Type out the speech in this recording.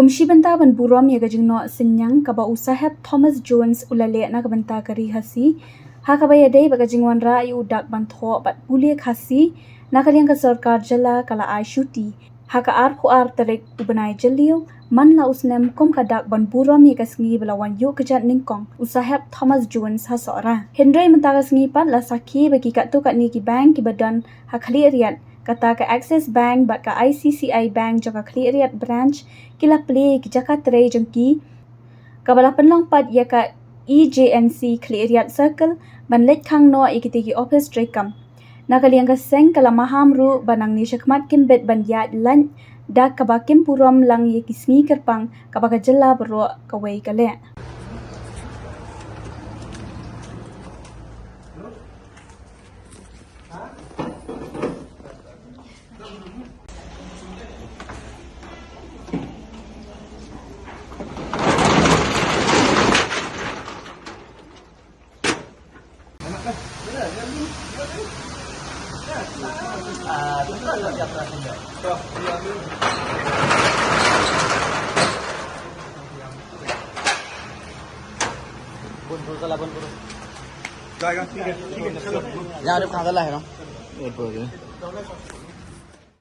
Kumshi banta ban burom ya gajingno sinyang kaba usahab Thomas Jones ulale na kabanta kari hasi ha kaba ya dei bagajingwan ra yu dak ban tho bat bulie khasi na kaliang ka sarkar jala kala ai shuti ha ka ar khu ar tarek ubanai jalio man la usnem kom ka dak ban burom ya kasngi belawan yu kejat ningkong usahab Thomas Jones ha sora Henry menta kasngi pat la sakhi bagi ka tu kat ni ki bank ki badan ha khali riat kata ke Access Bank bat ka ICCI Bank jaka khali riat branch kila play ki jaka tray jengki kabala penlong pat ya ka EJNC khali riat circle ban let khang no ikiti ki office tray kam na kaliang ka seng kala maham ru banang ni shakmat kim bet ban yat lan dak kabakim purom lang ye kismi kerpang kabaka jella bro kawai kale जाएगा ठीक है चलो यहाँ कहाँ गला है ना